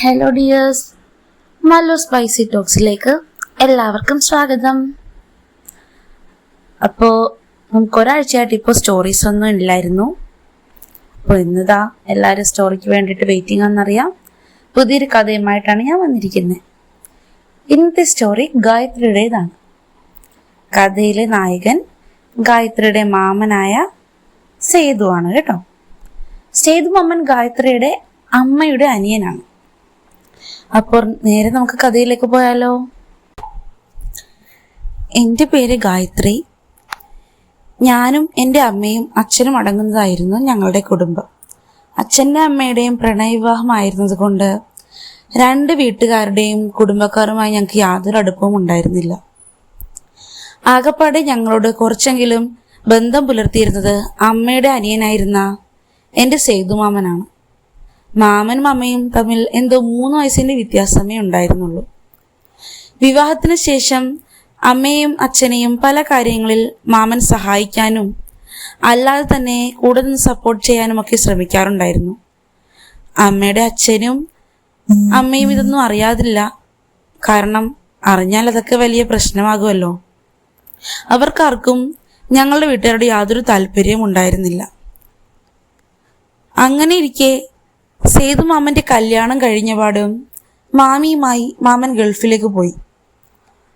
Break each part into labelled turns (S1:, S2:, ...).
S1: Hello dears, Mallu spicy ടോക്സിലേക്ക് എല്ലാവർക്കും സ്വാഗതം. അപ്പോൾ നമുക്കൊരാഴ്ചയായിട്ട് ഇപ്പോൾ സ്റ്റോറീസ് ഒന്നും ഇല്ലായിരുന്നു. അപ്പോൾ ഇന്നിതാ എല്ലാവരും സ്റ്റോറിക്ക് വേണ്ടിയിട്ട് വെയിറ്റിംഗ് ആണെന്നറിയാം. പുതിയൊരു കഥയുമായിട്ടാണ് ഞാൻ വന്നിരിക്കുന്നത്. ഇന്നത്തെ സ്റ്റോറി ഗായത്രിയുടേതാണ്. കഥയിലെ നായകൻ ഗായത്രിയുടെ മാമനായ സേതു ആണ് കേട്ടോ. സേതു മാമൻ ഗായത്രിയുടെ അമ്മയുടെ അനിയനാണ്. അപ്പോൾ നേരെ നമുക്ക് കഥയിലേക്ക് പോയാലോ. എൻ്റെ പേര് ഗായത്രി. ഞാനും എൻ്റെ അമ്മയും അച്ഛനും അടങ്ങുന്നതായിരുന്നു ഞങ്ങളുടെ കുടുംബം. അച്ഛൻ്റെ അമ്മയുടെയും പ്രണയവിവാഹമായിരുന്നത് കൊണ്ട് രണ്ട് വീട്ടുകാരുടെയും കുടുംബക്കാരുമായി ഞങ്ങൾക്ക് യാതൊരു അടുപ്പവും ഉണ്ടായിരുന്നില്ല. ആകപ്പാടെ ഞങ്ങളോട് കുറച്ചെങ്കിലും ബന്ധം പുലർത്തിയിരുന്നത് അമ്മയുടെ അനിയനായിരുന്ന എൻ്റെ സേതുമാമനാണ്. മാമനും അമ്മയും തമ്മിൽ എന്തോ 3 വയസ്സിൻ്റെ വ്യത്യാസമേ ഉണ്ടായിരുന്നുള്ളൂ. വിവാഹത്തിന് ശേഷം അമ്മയും അച്ഛനെയും പല കാര്യങ്ങളിൽ മാമൻ സഹായിക്കാനും അല്ലാതെ തന്നെ കൂടെ നിന്ന് സപ്പോർട്ട് ചെയ്യാനും ഒക്കെ ശ്രമിക്കാറുണ്ടായിരുന്നു. അമ്മയുടെ അച്ഛനും അമ്മയും ഇതൊന്നും അറിയാതില്ല. കാരണം അറിഞ്ഞാൽ അതൊക്കെ വലിയ പ്രശ്നമാകുമല്ലോ. അവർക്കാർക്കും ഞങ്ങളുടെ വീട്ടുകാരുടെ യാതൊരു താല്പര്യവും ഉണ്ടായിരുന്നില്ല. അങ്ങനെ ഇരിക്കെ സേതു മാമൻ്റെ കല്യാണം കഴിഞ്ഞപാടും മാമിയുമായി മാമൻ ഗൾഫിലേക്ക് പോയി.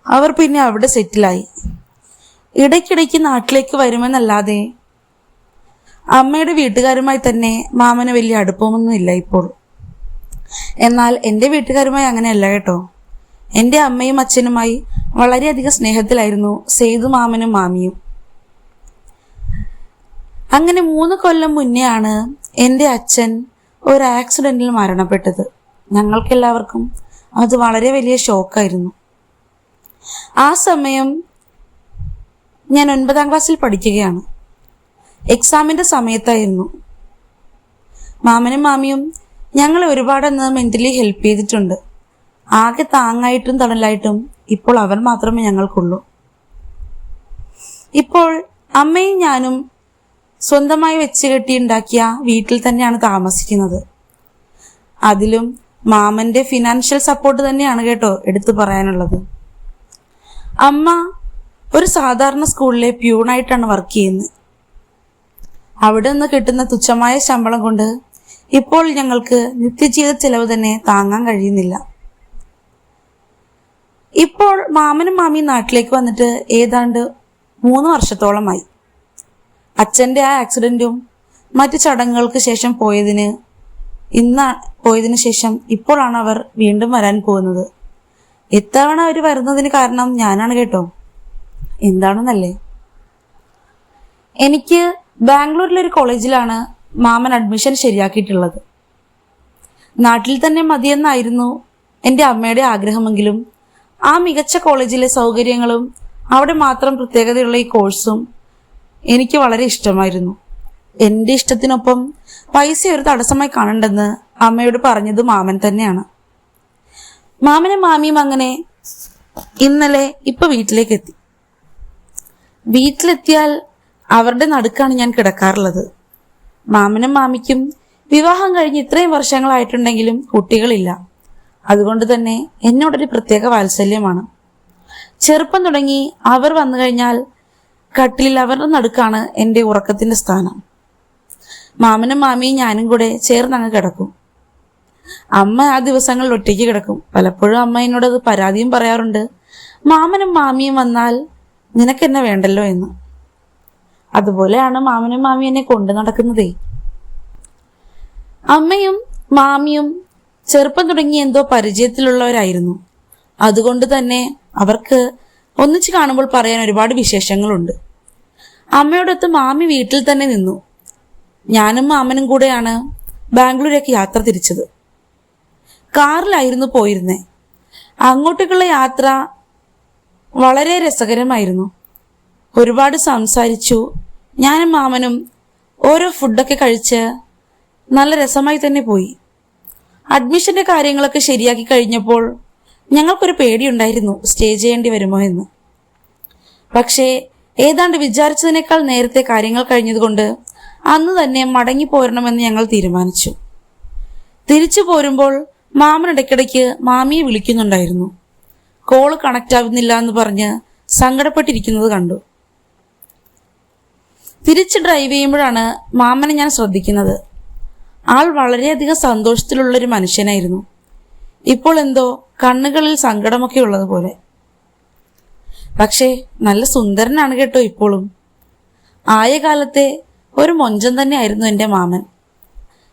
S1: അവർ പിന്നെ അവിടെ സെറ്റിലായി. ഇടയ്ക്കിടയ്ക്ക് നാട്ടിലേക്ക് വരുമെന്നല്ലാതെ അമ്മയുടെ വീട്ടുകാരുമായി തന്നെ മാമന് വലിയ അടുപ്പമൊന്നും ഇല്ല ഇപ്പോൾ. എന്നാൽ എൻ്റെ വീട്ടുകാരുമായി അങ്ങനെയല്ല കേട്ടോ. എൻ്റെ അമ്മയും അച്ഛനുമായി വളരെയധികം സ്നേഹത്തിലായിരുന്നു സേതു മാമനും മാമിയും. അങ്ങനെ 3 കൊല്ലം മുന്നേ ആണ് എൻ്റെ അച്ഛൻ ഒരു ആക്സിഡൻറ്റിൽ മരണപ്പെട്ടത്. ഞങ്ങൾക്കെല്ലാവർക്കും അത് വളരെ വലിയ ഷോക്കായിരുന്നു. ആ സമയം ഞാൻ 9ാം ക്ലാസ്സിൽ പഠിക്കുകയാണ്. എക്സാമിൻ്റെ സമയത്തായിരുന്നു. മാമനും മാമിയും ഞങ്ങളെ ഒരുപാടൊന്ന് മെൻ്റലി ഹെൽപ്പ് ചെയ്തിട്ടുണ്ട്. ആകെ താങ്ങായിട്ടും തണലായിട്ടും ഇപ്പോൾ അവർ മാത്രമേ ഞങ്ങൾക്കുള്ളൂ. ഇപ്പോൾ അമ്മയും ഞാനും സ്വന്തമായി വെച്ച് കെട്ടിയുണ്ടാക്കിയ വീട്ടിൽ തന്നെയാണ് താമസിക്കുന്നത്. അതിലും മാമൻ്റെ ഫിനാൻഷ്യൽ സപ്പോർട്ട് തന്നെയാണ് കേട്ടോ എടുത്തു പറയാനുള്ളത്. അമ്മ ഒരു സാധാരണ സ്കൂളിലെ പ്യൂണായിട്ടാണ് വർക്ക് ചെയ്യുന്നത്. അവിടെ നിന്ന് കിട്ടുന്ന തുച്ഛമായ ശമ്പളം കൊണ്ട് ഇപ്പോൾ ഞങ്ങൾക്ക് നിത്യജീവിത ചെലവ് തന്നെ താങ്ങാൻ കഴിയുന്നില്ല. ഇപ്പോൾ മാമനും മാമിയും നാട്ടിലേക്ക് വന്നിട്ട് ഏതാണ്ട് 3 വർഷത്തോളമായി. അച്ഛൻ്റെ ആ ആക്സിഡൻറ്റും മറ്റു ചടങ്ങുകൾക്ക് ശേഷം പോയതിന് ശേഷം ഇപ്പോഴാണ് അവർ വീണ്ടും വരാൻ പോകുന്നത്. ഇത്തവണ അവർ വരുന്നതിന് കാരണം ഞാനാണ് കേട്ടോ. എന്താണെന്നല്ലേ, എനിക്ക് ബാംഗ്ലൂരിലൊരു കോളേജിലാണ് മാമൻ അഡ്മിഷൻ ശരിയാക്കിയിട്ടുള്ളത്. നാട്ടിൽ തന്നെ മതിയെന്നായിരുന്നു എൻ്റെ അമ്മയുടെ ആഗ്രഹമെങ്കിലും ആ മികച്ച കോളേജിലെ സൗകര്യങ്ങളും അവിടെ മാത്രം പ്രത്യേകതയുള്ള ഈ കോഴ്സും എനിക്ക് വളരെ ഇഷ്ടമായിരുന്നു. എൻ്റെ ഇഷ്ടത്തിനൊപ്പം പൈസ ഒരു തടസ്സമായി കാണണ്ടെന്ന് അമ്മയോട് പറഞ്ഞത് മാമൻ തന്നെയാണ്. മാമനും മാമിയും അങ്ങനെ ഇന്നലെ വീട്ടിലേക്ക് എത്തി. വീട്ടിലെത്തിയാൽ അവരുടെ നടുക്കാണ് ഞാൻ കിടക്കാറുള്ളത്. മാമനും മാമിക്കും വിവാഹം കഴിഞ്ഞ് ഇത്രയും വർഷങ്ങളായിട്ടുണ്ടെങ്കിലും കുട്ടികളില്ല. അതുകൊണ്ട് തന്നെ എന്നോടൊരു പ്രത്യേക വാത്സല്യമാണ്. ചെറുപ്പം തുടങ്ങി അവർ വന്നു കഴിഞ്ഞാൽ കട്ടിലിൽ അവരുടെ നടുക്കാണ് എൻ്റെ ഉറക്കത്തിൻ്റെ സ്ഥാനം. മാമനും മാമിയും ഞാനും കൂടെ ചേർന്നങ്ങ് കിടക്കും. അമ്മ ആ ദിവസങ്ങളിൽ ഒറ്റയ്ക്ക് കിടക്കും. പലപ്പോഴും അമ്മ എന്നോടത് പരാതിയും പറയാറുണ്ട്. മാമനും മാമിയും വന്നാൽ നിനക്കെന്നെ വേണ്ടല്ലോ എന്ന്. അതുപോലെയാണ് മാമനും മാമിയും എന്നെ കൊണ്ടു നടക്കുന്നതേ. അമ്മയും മാമിയും ചെറുപ്പം തുടങ്ങി എന്തോ പരിചയത്തിലുള്ളവരായിരുന്നു. അതുകൊണ്ട് തന്നെ അവർക്ക് ഒന്നിച്ച് കാണുമ്പോൾ പറയാൻ ഒരുപാട് വിശേഷങ്ങളുണ്ട്. അമ്മയോടൊത്ത് മാമി വീട്ടിൽ തന്നെ നിന്നു. ഞാനും മാമനും കൂടെയാണ് ബാംഗ്ലൂരേക്ക് യാത്ര തിരിച്ചത്. കാറിലായിരുന്നു പോയിരുന്നേ. അങ്ങോട്ടേക്കുള്ള യാത്ര വളരെ രസകരമായിരുന്നു. ഒരുപാട് സംസാരിച്ചു. ഞാനും മാമനും ഓരോ ഫുഡൊക്കെ കഴിച്ച് നല്ല രസമായി തന്നെ പോയി. അഡ്മിഷൻ്റെ കാര്യങ്ങളൊക്കെ ശരിയാക്കി കഴിഞ്ഞപ്പോൾ ഞങ്ങൾക്കൊരു പേടിയുണ്ടായിരുന്നു സ്റ്റേ ചെയ്യേണ്ടി വരുമോ എന്ന്. പക്ഷേ ഏതാണ്ട് വിചാരിച്ചതിനേക്കാൾ നേരത്തെ കാര്യങ്ങൾ കഴിഞ്ഞതുകൊണ്ട് അന്ന് തന്നെ മടങ്ങി പോരണമെന്ന് ഞങ്ങൾ തീരുമാനിച്ചു. തിരിച്ചു പോരുമ്പോൾ മാമൻ ഇടയ്ക്കിടയ്ക്ക് മാമിയെ വിളിക്കുന്നുണ്ടായിരുന്നു. കോള് കണക്റ്റ് ആവുന്നില്ല എന്ന് പറഞ്ഞ് സങ്കടപ്പെട്ടിരിക്കുന്നത് കണ്ടു. തിരിച്ച് ഡ്രൈവ് ചെയ്യുമ്പോഴാണ് മാമനെ ഞാൻ ശ്രദ്ധിക്കുന്നത്. ആൾ വളരെയധികം സന്തോഷത്തിലുള്ളൊരു മനുഷ്യനായിരുന്നു. ഇപ്പോൾ എന്തോ കണ്ണുകളിൽ സങ്കടമൊക്കെ ഉള്ളതുപോലെ. പക്ഷേ നല്ല സുന്ദരനാണ് കേട്ടോ ഇപ്പോഴും. ആയ കാലത്തെ ഒരു മൊഞ്ചൻ തന്നെ ആയിരുന്നു എൻ്റെ മാമൻ.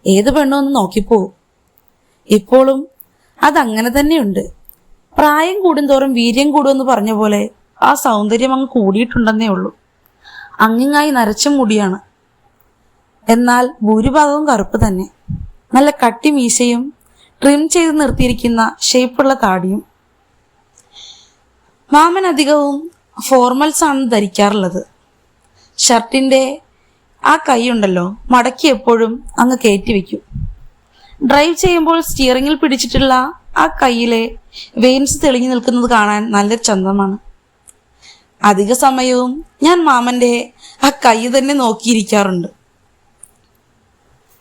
S1: ഏത് പെണ്ണൊന്ന് നോക്കിപ്പോവും. ഇപ്പോഴും അതങ്ങനെ തന്നെയുണ്ട്. പ്രായം കൂടുന്തോറും വീര്യം കൂടുമെന്ന് പറഞ്ഞ പോലെ ആ സൗന്ദര്യം അങ്ങ് കൂടിയിട്ടുണ്ടെന്നേ ഉള്ളൂ. അങ്ങിങ്ങായി നരച്ച മുടിയാണ്. എന്നാൽ ഭൂരിഭാഗവും കറുപ്പ് തന്നെ. നല്ല കട്ടി മീശയും ട്രിം ചെയ്ത് നിർത്തിയിരിക്കുന്ന ഷേപ്പുള്ള താടിയും. മാമൻ അധികവും ഫോർമൽസ് ആണ് ധരിക്കാറുള്ളത്. ഷർട്ടിൻ്റെ ആ കൈയുണ്ടല്ലോ മടക്കി എപ്പോഴും അങ്ങ് കയറ്റി വയ്ക്കും. ഡ്രൈവ് ചെയ്യുമ്പോൾ സ്റ്റിയറിങ്ങിൽ പിടിച്ചിട്ടുള്ള ആ കൈയിലെ വെയിൻസ് തെളിഞ്ഞു നിൽക്കുന്നത് കാണാൻ നല്ലൊരു ചന്തമാണ്. അധിക സമയവും ഞാൻ മാമൻ്റെ ആ കൈ തന്നെ നോക്കിയിരിക്കാറുണ്ട്.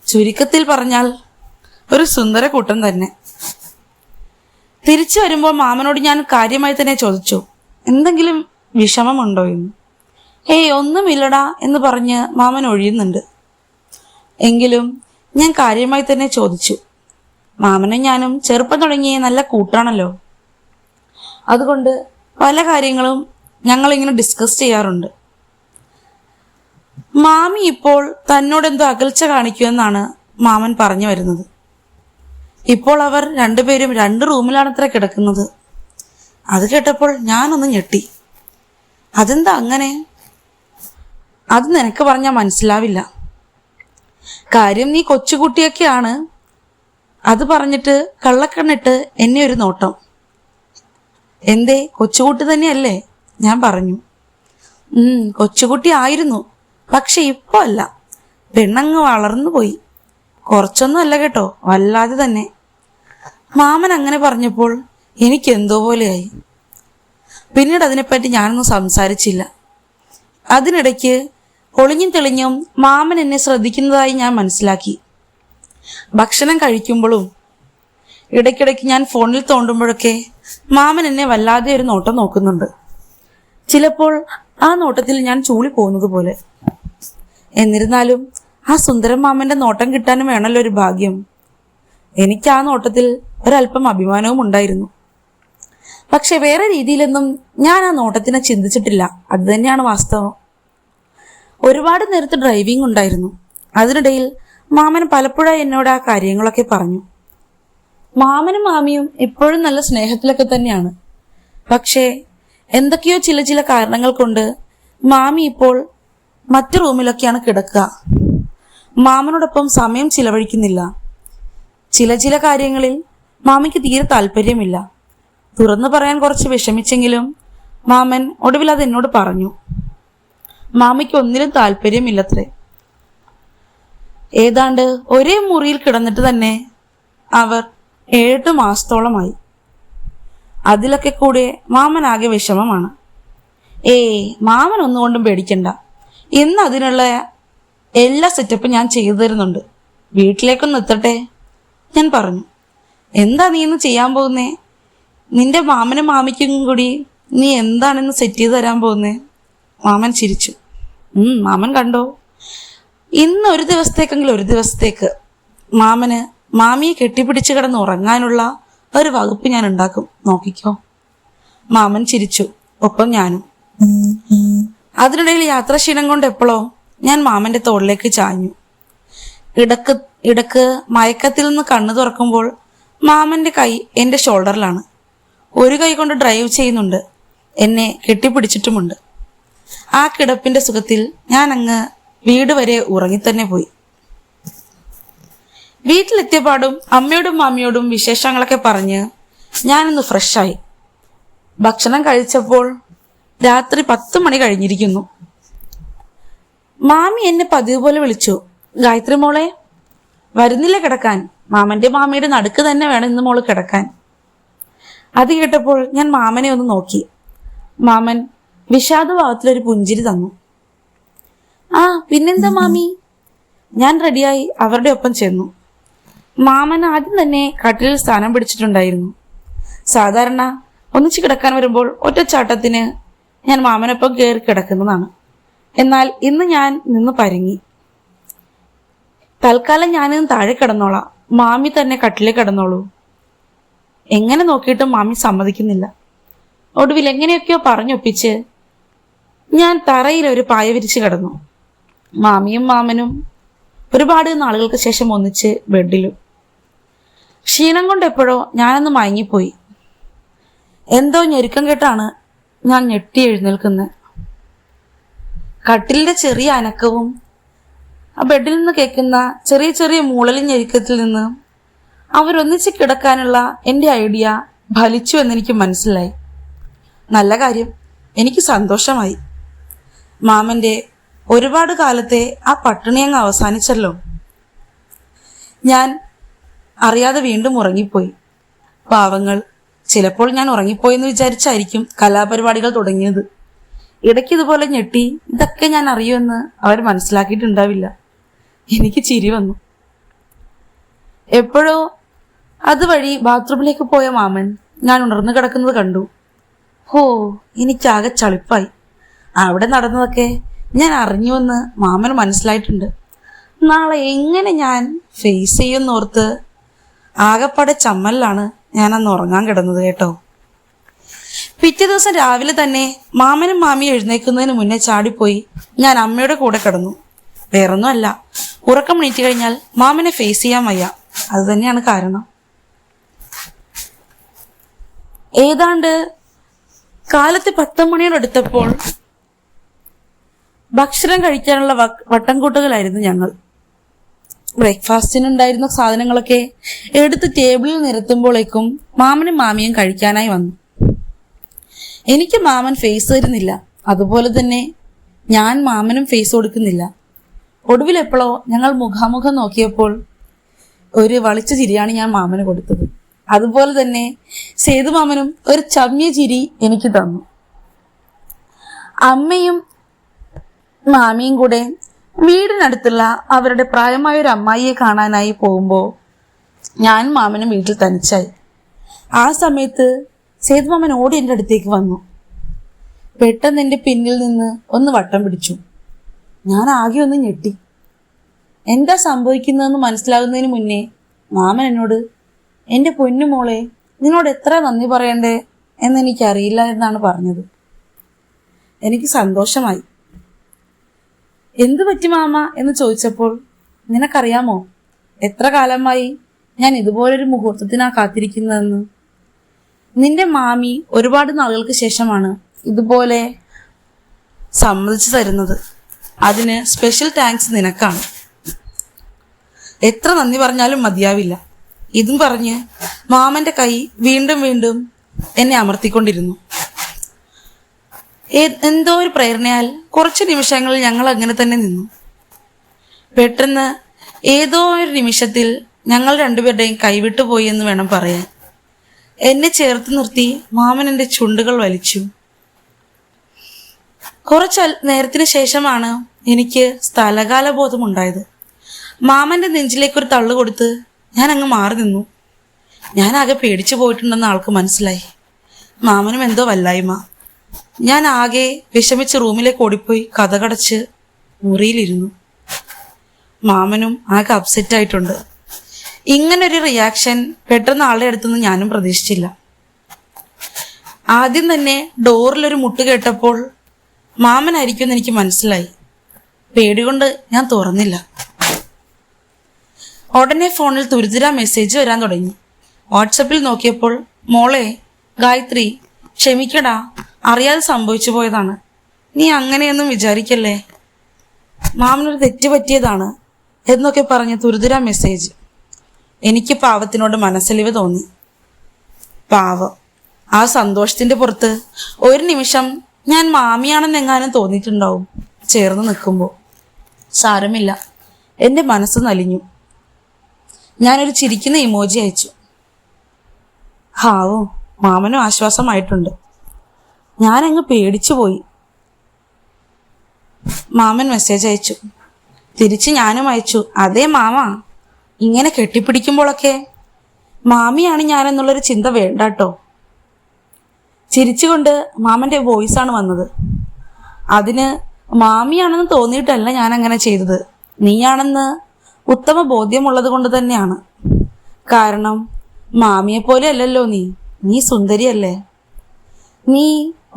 S1: ചുരുക്കത്തിൽ പറഞ്ഞാൽ ഒരു സുന്ദര കൂട്ടം തന്നെ. തിരിച്ചു വരുമ്പോൾ മാമനോട് ഞാൻ കാര്യമായി തന്നെ ചോദിച്ചു, എന്തെങ്കിലും വിഷമമുണ്ടോ എന്ന്. ഒന്നുമില്ലടാ എന്ന് പറഞ്ഞ് മാമൻ ഒഴിയുന്നുണ്ട്. എങ്കിലും ഞാൻ കാര്യമായി തന്നെ ചോദിച്ചു. മാമനും ഞാനും ചെറുപ്പം തുടങ്ങിയ നല്ല കൂട്ടാണല്ലോ. അതുകൊണ്ട് പല കാര്യങ്ങളും ഞങ്ങളിങ്ങനെ ഡിസ്കസ് ചെയ്യാറുണ്ട്. മാമി ഇപ്പോൾ തന്നോടെന്തോ അകൽച്ച കാണിക്കുമെന്നാണ് മാമൻ പറഞ്ഞു വരുന്നത്. ഇപ്പോൾ അവർ രണ്ടുപേരും 2 റൂമിലാണത്ര കിടക്കുന്നത്. അത് കേട്ടപ്പോൾ ഞാനൊന്ന് ഞെട്ടി. അതെന്താ അങ്ങനെ? അത് നിനക്ക് പറഞ്ഞാൽ മനസ്സിലാവില്ല. കാര്യം നീ കൊച്ചുകുട്ടിയൊക്കെയാണ്. അത് പറഞ്ഞിട്ട് കള്ളക്കണ്ണിട്ട് എന്നെ ഒരു നോട്ടം. എന്തേ, കൊച്ചുകുട്ടി തന്നെയല്ലേ? ഞാൻ പറഞ്ഞു. കൊച്ചുകുട്ടി ആയിരുന്നു, പക്ഷെ ഇപ്പോൾ അല്ല. പെണ്ണങ്ങ് വളർന്നു പോയി. കുറച്ചൊന്നും അല്ല കേട്ടോ, വല്ലാതെ തന്നെ. മാമൻ അങ്ങനെ പറഞ്ഞപ്പോൾ എനിക്ക് എന്തോ പോലെയായി. പിന്നീട് അതിനെപ്പറ്റി ഞാനൊന്നും സംസാരിച്ചില്ല. അതിനിടയ്ക്ക് ഒളിഞ്ഞും തെളിഞ്ഞും മാമൻ എന്നെ ശ്രദ്ധിക്കുന്നതായി ഞാൻ മനസ്സിലാക്കി. ഭക്ഷണം കഴിക്കുമ്പോഴും ഇടയ്ക്കിടയ്ക്ക് ഞാൻ ഫോണിൽ തോണ്ടുമ്പോഴൊക്കെ മാമൻ എന്നെ വല്ലാതെ ഒരു നോട്ടം നോക്കുന്നുണ്ട്. ചിലപ്പോൾ ആ നോട്ടത്തിൽ ഞാൻ ചൂളി പോകുന്നത് പോലെ. എന്നിരുന്നാലും ആ സുന്ദരൻ മാമന്റെ നോട്ടം കിട്ടാനും വേണമല്ലോ ഒരു ഭാഗ്യം. എനിക്ക് ആ നോട്ടത്തിൽ ഒരല്പം അഭിമാനവും ഉണ്ടായിരുന്നു. പക്ഷെ വേറെ രീതിയിലൊന്നും ഞാൻ ആ നോട്ടത്തിനെ ചിന്തിച്ചിട്ടില്ല. അത് തന്നെയാണ് വാസ്തവം. ഒരുപാട് നേരത്തെ ഡ്രൈവിംഗ് ഉണ്ടായിരുന്നു. അതിനിടയിൽ മാമൻ പലപ്പോഴായി എന്നോട് ആ കാര്യങ്ങളൊക്കെ പറഞ്ഞു. മാമനും മാമിയും ഇപ്പോഴും നല്ല സ്നേഹത്തിലൊക്കെ തന്നെയാണ്. പക്ഷേ എന്തൊക്കെയോ ചില കാരണങ്ങൾ കൊണ്ട് മാമി ഇപ്പോൾ മറ്റു റൂമിലൊക്കെയാണ് കിടക്കുക. മാമനോടൊപ്പം സമയം ചിലവഴിക്കുന്നില്ല. ചില കാര്യങ്ങളിൽ മാമിക്ക് തീരെ താല്പര്യമില്ല. തുറന്നു പറയാൻ കുറച്ച് വിഷമിച്ചെങ്കിലും മാമൻ ഒടുവിൽ അത് എന്നോട് പറഞ്ഞു. മാമിക്ക് ഒന്നിലും താല്പര്യമില്ലത്രേ. ഏതാണ്ട് ഒരേ മുറിയിൽ കിടന്നിട്ട് തന്നെ അവർ 7 മാസത്തോളമായി. അതിലൊക്കെ കൂടെ മാമനാകെ വിഷമമാണ്. മാമൻ ഒന്നുകൊണ്ടും പേടിക്കണ്ട. ഇന്ന് അതിനുള്ള എല്ലാ സെറ്റപ്പും ഞാൻ ചെയ്തു തരുന്നുണ്ട്. വീട്ടിലേക്കൊന്ന് എത്തട്ടെ, ഞാൻ പറഞ്ഞു. എന്താ നീ ഇന്ന് ചെയ്യാൻ പോകുന്നേ? നിന്റെ മാമനും മാമിക്കും കൂടി നീ എന്താണെന്ന് സെറ്റ് ചെയ്ത് തരാൻ പോകുന്നേ? മാമൻ ചിരിച്ചു. മാമൻ കണ്ടോ, ഇന്ന് ഒരു ദിവസത്തേക്ക് മാമന് മാമിയെ കെട്ടിപ്പിടിച്ച് കിടന്ന് ഉറങ്ങാനുള്ള ഒരു വകുപ്പ് ഞാൻ ഉണ്ടാക്കും, നോക്കിക്കോ. മാമൻ ചിരിച്ചു, ഒപ്പം ഞാനും. അതിനിടയിൽ യാത്രാക്ഷീണം കൊണ്ട് എപ്പോഴോ ഞാൻ മാമന്റെ തോളിലേക്ക് ചാഞ്ഞു. ഇടക്ക് മയക്കത്തിൽ നിന്ന് കണ്ണു തുറക്കുമ്പോൾ മാമന്റെ കൈ എൻ്റെ ഷോൾഡറിലാണ്. ഒരു കൈ കൊണ്ട് ഡ്രൈവ് ചെയ്യുന്നുണ്ട്, എന്നെ കെട്ടിപ്പിടിച്ചിട്ടുമുണ്ട്. ആ കിടപ്പിന്റെ സുഖത്തിൽ ഞാൻ അങ്ങ് വീട് വരെ ഉറങ്ങിത്തന്നെ പോയി. വീട്ടിലെത്തിയപാടും അമ്മയോടും മാമിയോടും വിശേഷങ്ങളൊക്കെ പറഞ്ഞ് ഞാനിന്ന് ഫ്രഷായി. ഭക്ഷണം കഴിച്ചപ്പോൾ രാത്രി 10 മണി കഴിഞ്ഞിരിക്കുന്നു. മാമി എന്നെ പതിവ് പോലെ വിളിച്ചു. ഗായത്രി മോളെ, വരുന്നില്ല കിടക്കാൻ? മാമന്റെ മാമിയുടെ നടുക്ക് തന്നെ വേണം ഇന്ന് മോള് കിടക്കാൻ. അത് കേട്ടപ്പോൾ ഞാൻ മാമനെ ഒന്ന് നോക്കി. മാമൻ വിഷാദഭാവത്തിലൊരു പുഞ്ചിരി തന്നു. പിന്നെന്താ മാമി? ഞാൻ റെഡിയായി അവരുടെ ഒപ്പം ചെന്നു. മാമൻ ആദ്യം തന്നെ കട്ടിലിൽ സ്ഥാനം പിടിച്ചിട്ടുണ്ടായിരുന്നു. സാധാരണ ഒന്നിച്ച് കിടക്കാൻ വരുമ്പോൾ ഒറ്റച്ചാട്ടത്തിന് ഞാൻ മാമനൊപ്പം കയറി കിടക്കുന്നതാണ്. എന്നാൽ ഇന്ന് ഞാൻ നിന്ന് പരുങ്ങി. തൽക്കാലം ഞാനിന്ന് താഴെ കിടന്നോളാം, മാമി തന്നെ കട്ടിലേ കിടന്നോളൂ. എങ്ങനെ നോക്കിയിട്ടും മാമി സമ്മതിക്കുന്നില്ല. ഒടുവിൽ എങ്ങനെയൊക്കെയോ പറഞ്ഞൊപ്പിച്ച് ഞാൻ തറയിൽ ഒരു പായ വിരിച്ച് കിടന്നു. മാമിയും മാമനും ഒരുപാട് നാളുകൾക്ക് ശേഷം ഒന്നിച്ച് ബെഡിലും. ക്ഷീണം കൊണ്ട് എപ്പോഴോ ഞാനൊന്ന് മയങ്ങിപ്പോയി. എന്തോ ഞെരുക്കം കേട്ടാണ് ഞാൻ ഞെട്ടി എഴുന്നേൽക്കുന്നത്. കട്ടിലിന്റെ ചെറിയ അനക്കവും ആ ബെഡിൽ നിന്ന് കേൾക്കുന്ന ചെറിയ ചെറിയ മൂളലും ഞെരുക്കത്തിൽ നിന്ന് അവരൊന്നിച്ച് കിടക്കാനുള്ള എൻ്റെ ഐഡിയ ഫലിച്ചു എന്നെനിക്ക് മനസ്സിലായി. നല്ല കാര്യം, എനിക്ക് സന്തോഷമായി. മാമൻ്റെ ഒരുപാട് കാലത്തെ ആ പട്ടിണി അങ്ങ് അവസാനിച്ചല്ലോ. ഞാൻ അറിയാതെ വീണ്ടും ഉറങ്ങിപ്പോയി. പാവങ്ങൾ, ചിലപ്പോൾ ഞാൻ ഉറങ്ങിപ്പോയെന്ന് വിചാരിച്ചായിരിക്കും കലാപരിപാടികൾ തുടങ്ങിയത്. ഇടയ്ക്ക് ഇതുപോലെ ഞെട്ടി ഇതൊക്കെ ഞാൻ അറിയുമെന്ന് അവർ മനസ്സിലാക്കിയിട്ടുണ്ടാവില്ല. എനിക്ക് ചിരി വന്നു. എപ്പോഴോ അതുവഴി ബാത്റൂമിലേക്ക് പോയ മാമൻ ഞാൻ ഉണർന്നു കിടക്കുന്നത് കണ്ടു. ഹോ, എനിക്കാകെ ചളിപ്പായി. അവിടെ നടന്നതൊക്കെ ഞാൻ അറിഞ്ഞുവെന്ന് മാമന് മനസ്സിലായിട്ടുണ്ട്. നാളെ എങ്ങനെ ഞാൻ ഫേസ് ചെയ്യുമെന്നോർത്ത് ആകെപ്പാടെ ചമ്മലിലാണ് ഞാൻ അന്ന് ഉറങ്ങാൻ കിടന്നത് കേട്ടോ. പിറ്റേ ദിവസം രാവിലെ തന്നെ മാമനും മാമിയും എഴുന്നേൽക്കുന്നതിന് മുന്നേ ചാടിപ്പോയി ഞാൻ അമ്മയുടെ കൂടെ കിടന്നു. വേറൊന്നും അല്ല, ഉറക്കം എണീറ്റ് കഴിഞ്ഞാൽ മാമനെ ഫേസ് ചെയ്യാൻ വയ്യ. അത് തന്നെയാണ് കാരണം. ഏതാണ്ട് കാലത്ത് 10 മണിയോടടുത്തപ്പോൾ ഭക്ഷണം കഴിക്കാനുള്ള വട്ടം കൂട്ടുകളായിരുന്നു ഞങ്ങൾ. ബ്രേക്ക്ഫാസ്റ്റിനുണ്ടായിരുന്ന സാധനങ്ങളൊക്കെ എടുത്ത് ടേബിളിൽ നിരത്തുമ്പോഴേക്കും മാമനും മാമിയും കഴിക്കാനായി വന്നു. എനിക്ക് മാമൻ ഫേസ് തരുന്നില്ല, അതുപോലെ തന്നെ ഞാൻ മാമനും ഫേസ് കൊടുക്കുന്നില്ല. ഒടുവിൽ എപ്പോഴോ ഞങ്ങൾ മുഖാമുഖം നോക്കിയപ്പോൾ ഒരു വളിച്ച ചിരിയാണ് ഞാൻ മാമന് കൊടുത്തത്. അതുപോലെ തന്നെ സേതുമാമനും ഒരു ചമ്മിയ ചിരി എനിക്ക് തന്നു. അമ്മയും മാമിയും കൂടെ വീടിനടുത്തുള്ള അവരുടെ പ്രായമായ ഒരു അമ്മായിയെ കാണാനായി പോകുമ്പോൾ ഞാൻ മാമനും വീട്ടിൽ തനിച്ചായി. ആ സമയത്ത് സേതുമാമൻ ഓടി എൻ്റെ അടുത്തേക്ക് വന്നു. പെട്ടെന്ന് എൻ്റെ പിന്നിൽ നിന്ന് ഒന്ന് വട്ടം പിടിച്ചു. ഞാൻ ആകെ ഒന്ന് ഞെട്ടി. എന്താ സംഭവിക്കുന്നതെന്ന് മനസ്സിലാകുന്നതിന് മുന്നേ മാമൻ എന്നോട്, എൻ്റെ പൊന്നുമോളെ, നിന്നോട് എത്ര നന്ദി പറയണ്ടേ എന്നെനിക്കറിയില്ല എന്നാണ് പറഞ്ഞത്. എനിക്ക് സന്തോഷമായി. എന്തു പറ്റി മാമ എന്ന് ചോദിച്ചപ്പോൾ, നിനക്കറിയാമോ എത്ര കാലമായി ഞാൻ ഇതുപോലൊരു മുഹൂർത്തത്തിനാ കാത്തിരിക്കുന്നതെന്ന്? നിന്റെ മാമി ഒരുപാട് നാളുകൾക്ക് ശേഷമാണ് ഇതുപോലെ സമ്മതിച്ചു തരുന്നത്. അതിന് സ്പെഷ്യൽ താങ്ക്സ് നിനക്കാണ്. എത്ര നന്ദി പറഞ്ഞാലും മതിയാവില്ല. ഇതും പറഞ്ഞ് മാമന്റെ കൈ വീണ്ടും വീണ്ടും എന്നെ അമർത്തിക്കൊണ്ടിരുന്നു. എന്തോ ഒരു പ്രേരണയാൽ കുറച്ച് നിമിഷങ്ങൾ ഞങ്ങൾ അങ്ങനെ തന്നെ നിന്നു. പെട്ടെന്ന് ഏതോ ഒരു നിമിഷത്തിൽ ഞങ്ങൾ രണ്ടുപേരുടെയും കൈവിട്ടുപോയി എന്ന് വേണം പറയാൻ. എന്നെ ചേർത്ത് നിർത്തി മാമൻ എൻ്റെ ചുണ്ടുകൾ വലിച്ചു. കുറച്ച് നേരത്തിന് ശേഷമാണ് എനിക്ക് സ്ഥലകാല ബോധമുണ്ടായത്. മാമന്റെ നെഞ്ചിലേക്കൊരു തള്ളു കൊടുത്ത് ഞാൻ അങ്ങ് മാറി നിന്നു. ഞാൻ ആകെ പേടിച്ചു പോയിട്ടുണ്ടെന്ന് ആൾക്ക് മനസ്സിലായി. മാമനും എന്തോ വല്ലായ്മ. ഞാൻ ആകെ വിഷമിച്ച് റൂമിലേക്ക് ഓടിപ്പോയി കതകടച്ച് മുറിയിലിരുന്നു. മാമനും ആകെ അപ്സെറ്റ് ആയിട്ടുണ്ട്. ഇങ്ങനൊരു റിയാക്ഷൻ പെട്ടെന്ന് ആളുടെ അടുത്തുനിന്ന് ഞാനും പ്രതീക്ഷിച്ചില്ല. ആദ്യം തന്നെ ഡോറിലൊരു മുട്ട് കേട്ടപ്പോൾ മാമനായിരിക്കുമെന്ന് എനിക്ക് മനസ്സിലായി. പേടികൊണ്ട് ഞാൻ തുറന്നില്ല. ഉടനെ ഫോണിൽ തുരിതുര മെസ്സേജ് വരാൻ തുടങ്ങി. വാട്സപ്പിൽ നോക്കിയപ്പോൾ, മോളെ ഗായത്രി, ക്ഷമിക്കടാ, അറിയാതെ സംഭവിച്ചു പോയതാണ്. നീ അങ്ങനെയൊന്നും വിചാരിക്കല്ലേ, മാമനൊരു തെറ്റ് പറ്റിയതാണ് എന്നൊക്കെ പറഞ്ഞ് തുരിതുര മെസ്സേജ്. എനിക്ക് പാവത്തിനോട് മനസ്സലിവ് തോന്നി. പാവം, ആ സന്തോഷത്തിന്റെ പുറത്ത് ഒരു നിമിഷം ഞാൻ മാമിയാണെന്നെങ്ങാനും തോന്നിയിട്ടുണ്ടാവും ചേർന്ന് നിൽക്കുമ്പോൾ. സാരമില്ല, എൻ്റെ മനസ്സ് നലിഞ്ഞു. ഞാനൊരു ചിരിക്കുന്ന ഇമോജി അയച്ചു. ഹാവോ, മാമനും ആശ്വാസമായിട്ടുണ്ട്. ഞാനങ്ങ് പേടിച്ചു പോയി. മാമൻ മെസ്സേജ് അയച്ചു. തിരിച്ച് ഞാനും അയച്ചു, അതേ മാമ, ഇങ്ങനെ കെട്ടിപ്പിടിക്കുമ്പോഴൊക്കെ മാമിയാണ് ഞാനെന്നുള്ളൊരു ചിന്ത വേണ്ടാട്ടോ. ചിരിച്ചുകൊണ്ട് മാമന്റെ വോയിസാണ് വന്നത്. അതിന് മാമിയാണെന്ന് തോന്നിയിട്ടല്ല ഞാൻ അങ്ങനെ ചെയ്തത്, നീയാണെന്ന് ഉത്തമ ബോധ്യമുള്ളത് കൊണ്ട് തന്നെയാണ്. കാരണം മാമിയെ പോലെ അല്ലല്ലോ നീ സുന്ദരിയല്ലേ. നീ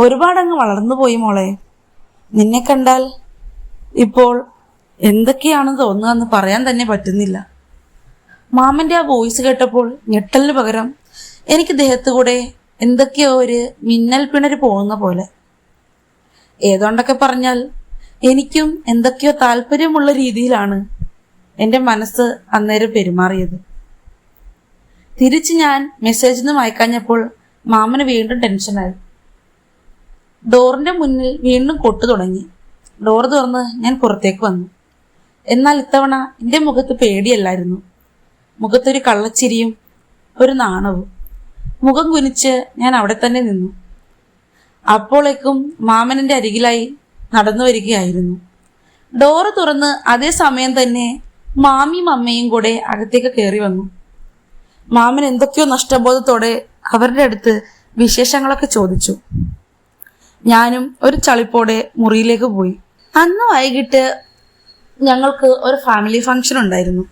S1: ഒരുപാടങ്ങ് വളർന്നു പോയി മോളെ. നിന്നെ കണ്ടാൽ ഇപ്പോൾ എന്തൊക്കെയാണെന്ന് തോന്നുകയെന്ന് പറയാൻ തന്നെ പറ്റുന്നില്ല. മാമന്റെ ആ വോയിസ് കേട്ടപ്പോൾ ഞെട്ടലിന് പകരം എനിക്ക് ദേഹത്തുകൂടെ എന്തൊക്കെയോ ഒരു മിന്നൽ പിണര് പോകുന്ന പോലെ. ഏതോണ്ടൊക്കെ പറഞ്ഞാൽ എനിക്കും എന്തൊക്കെയോ താല്പര്യമുള്ള രീതിയിലാണ് എൻ്റെ മനസ്സ് അന്നേരം പെരുമാറിയത്. തിരിച്ച് ഞാൻ മെസ്സേജൊന്നും അയക്കാഞ്ഞപ്പോൾ മാമന് വീണ്ടും ടെൻഷനായി. ഡോറിന്റെ മുന്നിൽ വീണ്ടും കൊട്ടു തുടങ്ങി. ഡോർ തുറന്ന് ഞാൻ പുറത്തേക്ക് വന്നു. എന്നാൽ ഇത്തവണ എൻ്റെ മുഖത്ത് പേടിയല്ലായിരുന്നു, മുഖത്തൊരു കള്ളച്ചിരിയും ഒരു നാണവും. മുഖം കുനിച്ച് ഞാൻ അവിടെ തന്നെ നിന്നു. അപ്പോഴേക്കും മാമൻ അരികിലായി നടന്നു വരികയായിരുന്നു. ഡോറ് തുറന്ന് അതേ സമയം തന്നെ മാമിയും അമ്മയും കൂടെ അകത്തേക്ക് കയറി വന്നു. മാമൻ എന്തൊക്കെയോ നഷ്ടബോധത്തോടെ അവരുടെ അടുത്ത് വിശേഷങ്ങളൊക്കെ ചോദിച്ചു. ഞാനും ഒരു ചളിപ്പോടെ മുറിയിലേക്ക് പോയി. അന്ന് വൈകിട്ട് ഞങ്ങൾക്ക് ഒരു ഫാമിലി ഫംഗ്ഷൻ ഉണ്ടായിരുന്നു.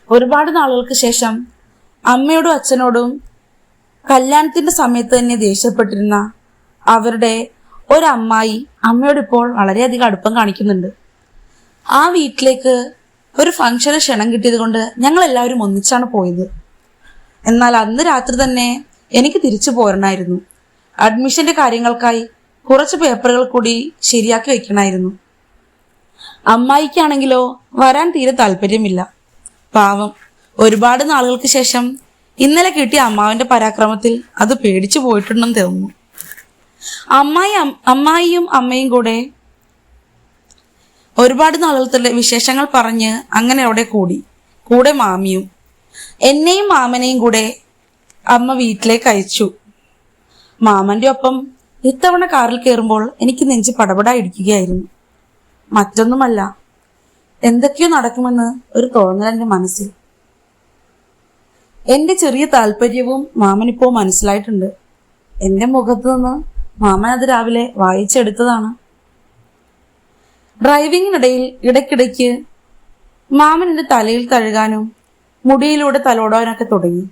S1: ഒരുപാട് നാളുകൾക്ക് ശേഷം അമ്മയോടും അച്ഛനോടും കല്യാണത്തിന്റെ സമയത്ത് തന്നെ ദേഷ്യപ്പെട്ടിരുന്ന അവരുടെ ഒരമ്മായി അമ്മയോട് ഇപ്പോൾ വളരെയധികം അടുപ്പം കാണിക്കുന്നുണ്ട്. ആ വീട്ടിലേക്ക് ഒരു ഫംഗ്ഷന് ക്ഷണം കിട്ടിയത് കൊണ്ട് ഞങ്ങൾ എല്ലാവരും ഒന്നിച്ചാണ് പോയത്. എന്നാൽ അന്ന് രാത്രി തന്നെ എനിക്ക് തിരിച്ചു പോരണമായിരുന്നു. അഡ്മിഷന്റെ കാര്യങ്ങൾക്കായി കുറച്ച് പേപ്പറുകൾ കൂടി ശരിയാക്കി വെക്കണമായിരുന്നു. അമ്മായിക്കാണെങ്കിലോ വരാൻ തീരെ താല്പര്യമില്ല. പാവം, ഒരുപാട് നാളുകൾക്ക് ശേഷം ഇന്നലെ കിട്ടിയ അമ്മാവന്റെ പരാക്രമത്തിൽ അത് പേടിച്ചു പോയിട്ടുണ്ടെന്ന് തോന്നുന്നു. അമ്മായിയും അമ്മയും കൂടെ ഒരുപാട് നാളുകളുടെ വിശേഷങ്ങൾ പറഞ്ഞ് അങ്ങനെ അവിടെ കൂടെ മാമിയും എന്നെയും മാമനെയും കൂടെ അമ്മ വീട്ടിലേക്ക് അയച്ചു. മാമന്റെ ഒപ്പം ഇത്തവണ കാറിൽ കയറുമ്പോൾ എനിക്ക് നെഞ്ച് പടപടാ ഇടിക്കുകയായിരുന്നു. മറ്റൊന്നുമല്ല, എന്തൊക്കെയോ നടക്കുമെന്ന് ഒരു തോന്നൽ എൻ്റെ മനസ്സിൽ. എൻ്റെ ചെറിയ താല്പര്യവും മാമനിപ്പോ മനസ്സിലായിട്ടുണ്ട്. എൻ്റെ മുഖത്ത് നിന്ന് മാമൻ അത് രാവിലെ വായിച്ചെടുത്തതാണ്. ഡ്രൈവിങ്ങിനിടയിൽ ഇടയ്ക്കിടയ്ക്ക് മാമൻ എൻ്റെ തലയിൽ തഴുകാനും മുടിയിലൂടെ തലോടാനൊക്കെ തുടങ്ങി.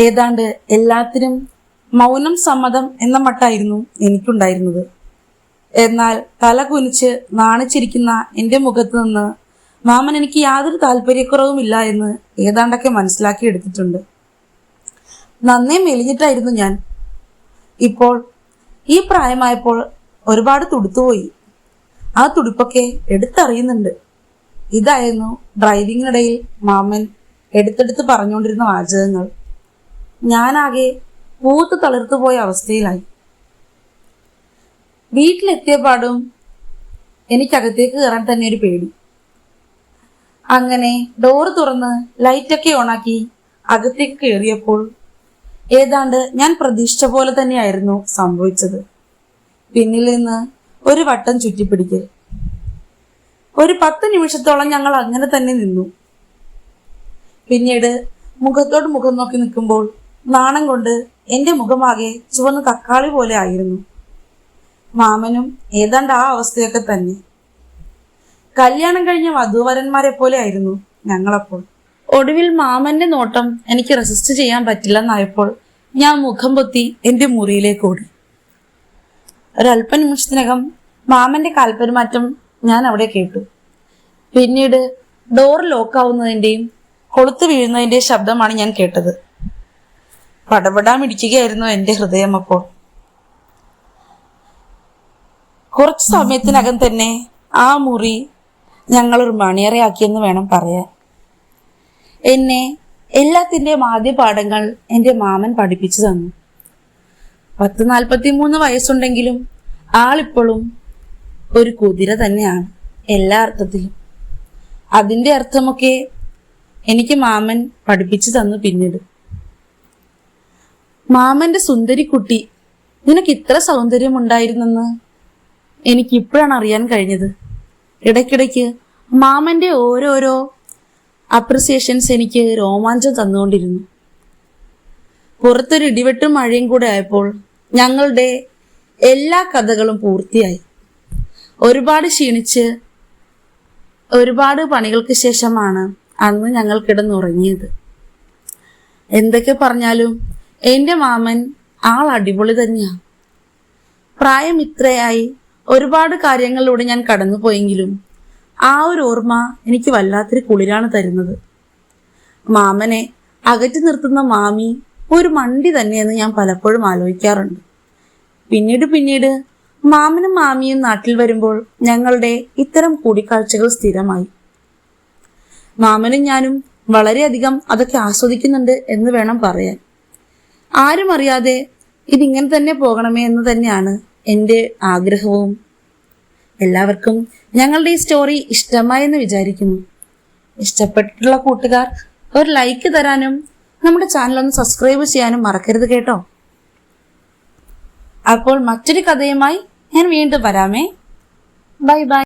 S1: ഏതാണ്ട് എല്ലാത്തിനും മൗനം സമ്മതം എന്ന മട്ടായിരുന്നു എനിക്കുണ്ടായിരുന്നത്. എന്നാൽ തല കുനിച്ച് നാണിച്ചിരിക്കുന്ന എൻ്റെ മുഖത്ത് നിന്ന് മാമൻ എനിക്ക് യാതൊരു താല്പര്യക്കുറവുമില്ല എന്ന് ഏതാണ്ടൊക്കെ മനസ്സിലാക്കി എടുത്തിട്ടുണ്ട്. നന്നേ മെലിഞ്ഞിട്ടായിരുന്നു ഞാൻ. ഇപ്പോൾ ഈ പ്രായമായപ്പോൾ ഒരുപാട് തുടുത്തുപോയി. ആ തുടിപ്പൊക്കെ എടുത്തറിയുന്നുണ്ട്. ഇതായിരുന്നു ഡ്രൈവിങ്ങിനിടയിൽ മാമൻ എടുത്തെടുത്ത് പറഞ്ഞുകൊണ്ടിരുന്ന വാചകങ്ങൾ. ഞാനാകെ പൂത്ത് തളിർത്തുപോയ അവസ്ഥയിലായി. വീട്ടിലെത്തിയപാടും എനിക്കകത്തേക്ക് കയറാൻ തന്നെ ഒരു പേടി. അങ്ങനെ ഡോറ് തുറന്ന് ലൈറ്റൊക്കെ ഓണാക്കി അകത്തേക്ക് കയറിയപ്പോൾ ഏതാണ്ട് ഞാൻ പ്രതീക്ഷിച്ച പോലെ തന്നെയായിരുന്നു സംഭവിച്ചത്. പിന്നിൽ നിന്ന് ഒരു വട്ടം ചുറ്റിപ്പിടിക്കൽ. ഒരു 10 നിമിഷത്തോളം ഞങ്ങൾ അങ്ങനെ തന്നെ നിന്നു. പിന്നീട് മുഖത്തോട് മുഖം നോക്കി നിൽക്കുമ്പോൾ നാണം കൊണ്ട് എൻ്റെ മുഖമാകെ ചുവന്ന തക്കാളി പോലെ ആയിരുന്നു. മാമനും ഏതാണ്ട് ആ അവസ്ഥയൊക്കെ തന്നെ. കല്യാണം കഴിഞ്ഞ വധൂവരന്മാരെ പോലെ ആയിരുന്നു ഞങ്ങളപ്പോൾ. ഒടുവിൽ മാമന്റെ നോട്ടം എനിക്ക് റെസിസ്റ്റ് ചെയ്യാൻ പറ്റില്ലെന്നായപ്പോൾ ഞാൻ മുഖം പൊത്തി എൻ്റെ മുറിയിലേക്ക് ഓടി. ഒരല്പ നിമിഷത്തിനകം മാമന്റെ കാൽപെരുമാറ്റം ഞാൻ അവിടെ കേട്ടു. പിന്നീട് ഡോർ ലോക്കാവുന്നതിൻ്റെയും കൊളുത്ത് വീഴുന്നതിൻ്റെയും ശബ്ദമാണ് ഞാൻ കേട്ടത്. പടപടാം ഇടിക്കുകയായിരുന്നു എൻ്റെ ഹൃദയം. അപ്പോൾ കുറച്ചു സമയത്തിനകം തന്നെ ആ മുറി ഞങ്ങളൊരു മണിയറയാക്കിയെന്ന് വേണം പറയാൻ. എന്നെ എല്ലാത്തിൻ്റെയും ആദ്യ പാഠങ്ങൾ എൻ്റെ മാമൻ പഠിപ്പിച്ചു തന്നു. 43 വയസ്സുണ്ടെങ്കിലും ആളിപ്പോഴും ഒരു കുതിര തന്നെയാണ് എല്ലാ അർത്ഥത്തിലും. അതിൻ്റെ അർത്ഥമൊക്കെ എനിക്ക് മാമൻ പഠിപ്പിച്ചു തന്നു. പിന്നീട് മാമന്റെ സുന്ദരിക്കുട്ടി, നിനക്ക് ഇത്ര സൗന്ദര്യമുണ്ടായിരുന്നെന്ന് എനിക്കിപ്പോഴാണ് അറിയാൻ കഴിഞ്ഞത്. ഇടയ്ക്കിടയ്ക്ക് മാമന്റെ ഓരോരോ അപ്രിസിയേഷൻസ് എനിക്ക് രോമാഞ്ചം തന്നുകൊണ്ടിരുന്നു. പുറത്തൊരു ഇടിവെട്ടും മഴയും കൂടെ ആയപ്പോൾ ഞങ്ങളുടെ എല്ലാ കഥകളും പൂർത്തിയായി. ഒരുപാട് ക്ഷീണിച്ച് ഒരുപാട് പണികൾക്ക് ശേഷമാണ് അന്ന് ഞങ്ങൾ കിടന്നുറങ്ങിയത്. എന്തൊക്കെ പറഞ്ഞാലും എൻ്റെ മാമൻ ആൾ അടിപൊളി തന്നെയാ. പ്രായം ഇത്രയായി ഒരുപാട് കാര്യങ്ങളിലൂടെ ഞാൻ കടന്നുപോയെങ്കിലും ആ ഒരു ഓർമ്മ എനിക്ക് വല്ലാത്തൊരു കുളിരാണ് തരുന്നത്. മാമനെ അകറ്റി നിർത്തുന്ന മാമി ഒരു മണ്ടി തന്നെയെന്ന് ഞാൻ പലപ്പോഴും ആലോചിക്കാറുണ്ട്. പിന്നീട് മാമനും മാമിയും നാട്ടിൽ വരുമ്പോൾ ഞങ്ങളുടെ ഇത്തരം കൂടിക്കാഴ്ചകൾ സ്ഥിരമായി. മാമനും ഞാനും വളരെയധികം അതൊക്കെ ആസ്വദിക്കുന്നുണ്ട് എന്ന് വേണം പറയാൻ. ആരും അറിയാതെ ഇതിങ്ങനെ തന്നെ പോകണമേ എന്ന് തന്നെയാണ് എൻ്റെ ആഗ്രഹവും. എല്ലാവർക്കും ഞങ്ങളുടെ ഈ സ്റ്റോറി ഇഷ്ടമായെന്ന് വിചാരിക്കുന്നു. ഇഷ്ടപ്പെട്ടിട്ടുള്ള കൂട്ടുകാർ ഒരു ലൈക്ക് തരാനും നമ്മുടെ ചാനൽ ഒന്ന് സബ്സ്ക്രൈബ് ചെയ്യാനും മറക്കരുത് കേട്ടോ. അപ്പോൾ മറ്റൊരു കഥയുമായി ഞാൻ വീണ്ടും വരാമേ. Bye bye.